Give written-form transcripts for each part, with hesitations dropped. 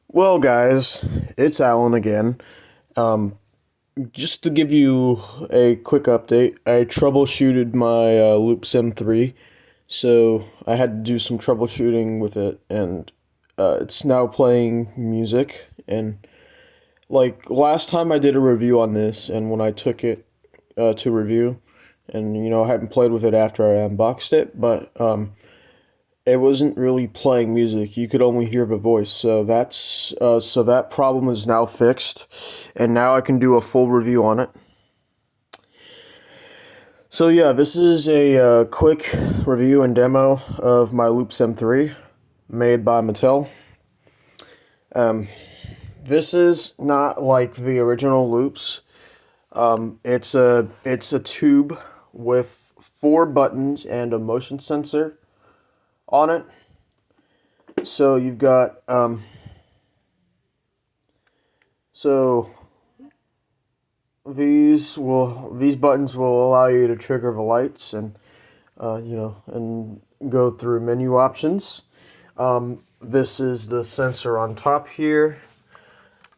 Well, guys, it's Alan again. Um, just to give you a quick update, I troubleshooted my Loop Sim 3, so I had to do some troubleshooting with it, and it's now playing music. And like last time I did a review on this, and when I took it to review, and I hadn't played with it after I unboxed it, but it wasn't really playing music. You could only hear the voice. So that problem is now fixed, and now I can do a full review on it. So yeah, this is a quick review and demo of my Loop Sim 3, made by Mattel. This is not like the original Loops. It's a tube with 4 buttons and a motion sensor on it. So you've got so these buttons will allow you to trigger the lights and and go through menu options. This is the sensor on top here.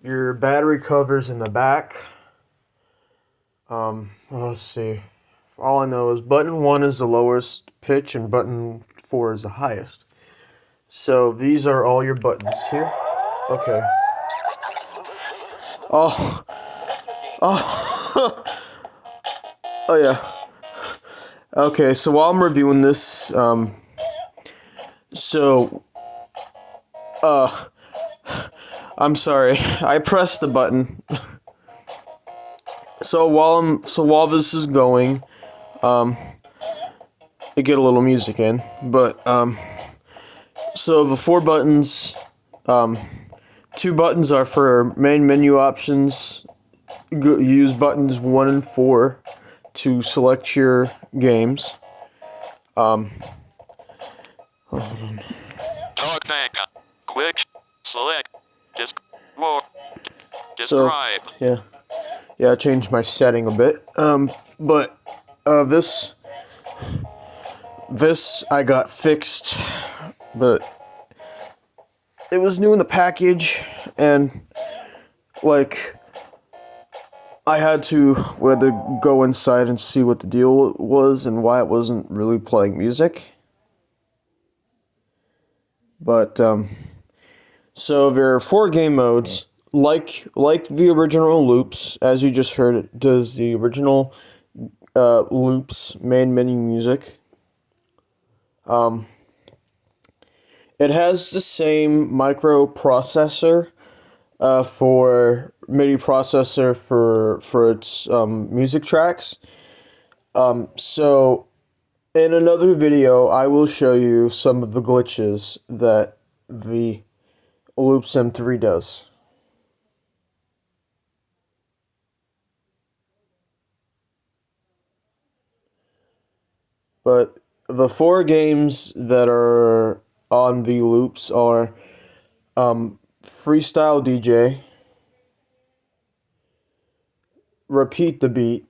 Your battery cover's in the back. Let's see. All I know is button 1 is the lowest pitch and button 4 is the highest. So these are all your buttons here. Okay. Oh, oh, oh yeah. Okay, so while I'm reviewing this, so, I'm sorry, I pressed the button. So while this is going, I get a little music in, but, so the 4 buttons, 2 buttons are for main menu options. Use buttons 1 and 4 to select your games. Talk back. Quick. Select. More. So, Describe. yeah, I changed my setting a bit. But this I got fixed, but it was new in the package, and like I had to go inside and see what the deal was and why it wasn't really playing music. But so there are 4 game modes, like the original Loops, as you just heard. It does the original Loops main menu music. It has the same microprocessor for MIDI processor for its music tracks. So in another video, I will show you some of the glitches that the Loop Sim 3 does. But the 4 games that are on the loops are Freestyle DJ, Repeat the Beat,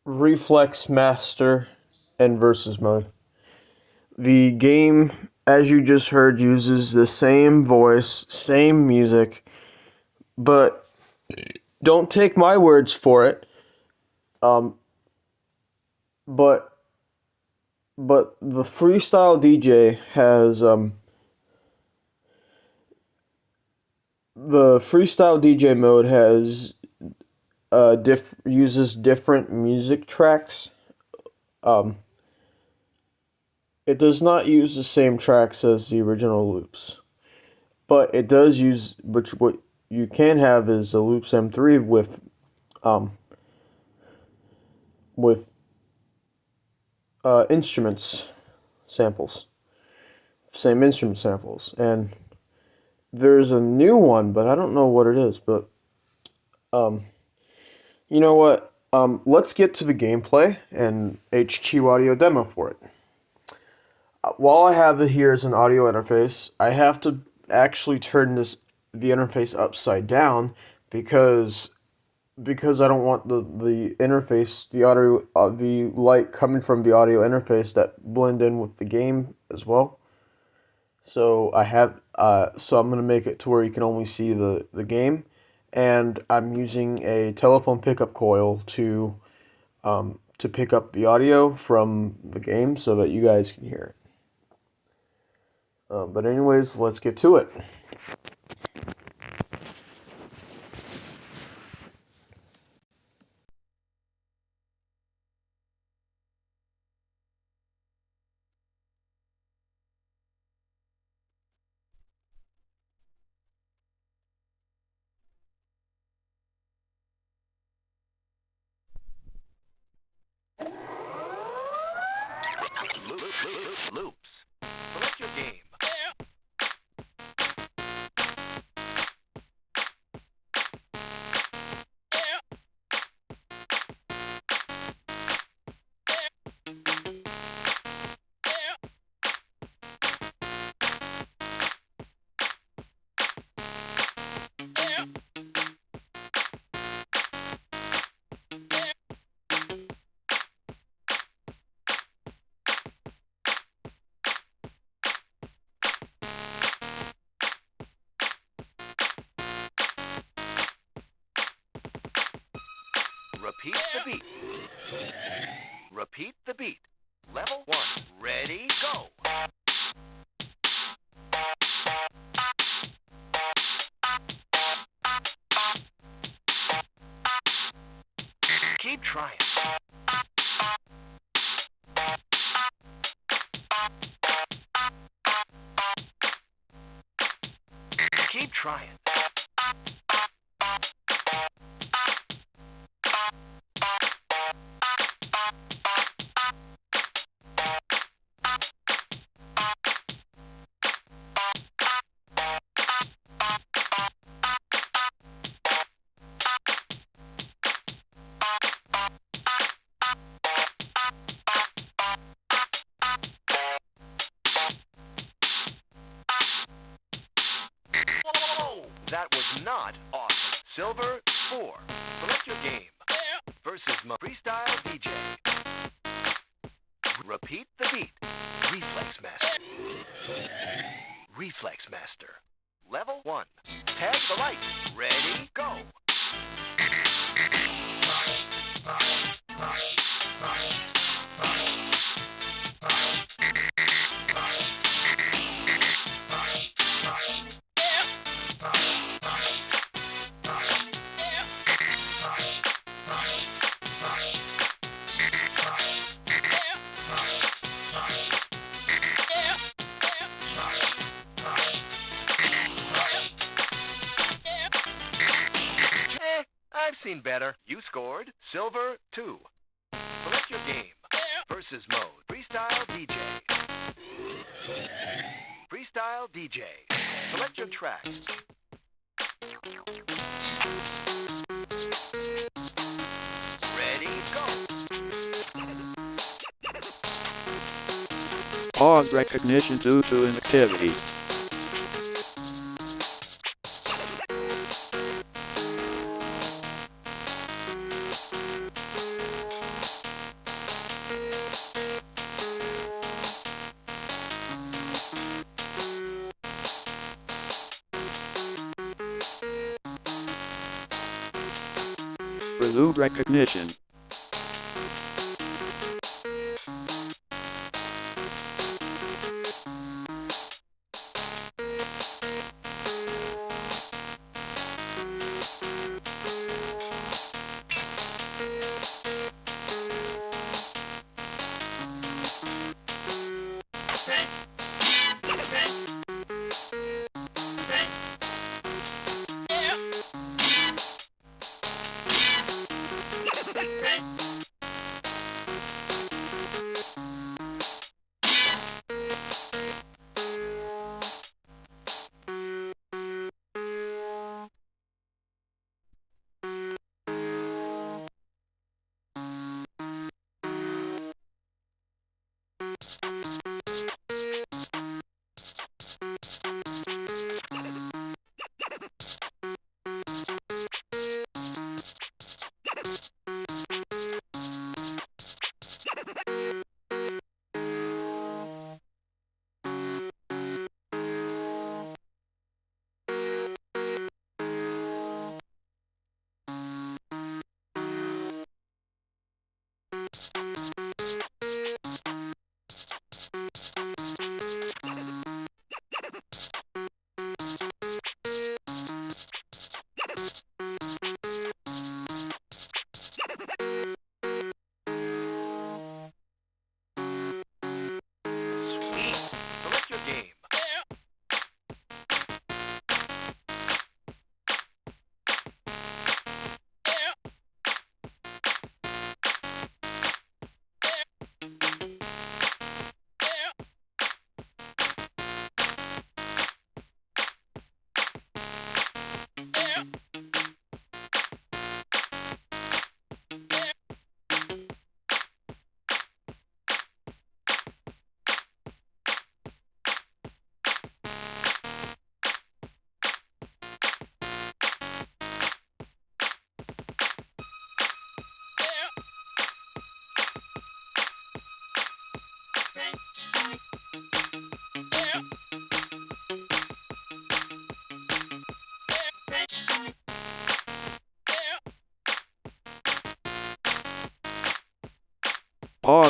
Reflex Master, and Versus Mode. The game, as you just heard, uses the same voice, same music, but don't take my words for it. But the Freestyle DJ has the Freestyle DJ mode has uses different music tracks. It does not use the same tracks as the original Loops, but it does use, which what you can have is a Loop Sim 3 with instruments samples, same instrument samples, and there's a new one, but I don't know what it is. But you know what? Let's get to the gameplay and HQ audio demo for it. While I have it here as an audio interface, I have to actually turn the interface upside down because I don't want the interface, the audio, the light coming from the audio interface that blend in with the game as well. So So I'm gonna make it to where you can only see the game, and I'm using a telephone pickup coil to pick up the audio from the game so that you guys can hear it. But anyways, let's get to it. Loops. Select your game. Repeat the beat. Repeat the beat. Level 1. Ready, go. Keep trying. Keep trying. Whoa! That was not awesome. Silver 4. Select your game. Versus Freestyle DJ. Repeat the beat. Reflex Master. Reflex Master. Level 1. Tag the light. Ready, go. I've seen better. You scored Silver 2. Select your game. Versus mode. Freestyle DJ. Freestyle DJ. Select your tracks. Ready, go. Pause recognition due to inactivity. Resume recognition.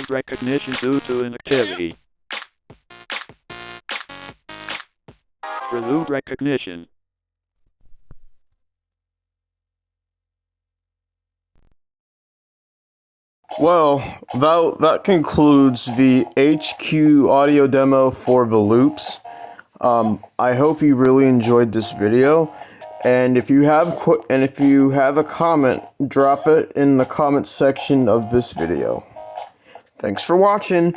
Sound recognition due to inactivity. Resume recognition. Well, that concludes the HQ audio demo for the loops. I hope you really enjoyed this video, and if you have a comment, drop it in the comment section of this video. Thanks for watching.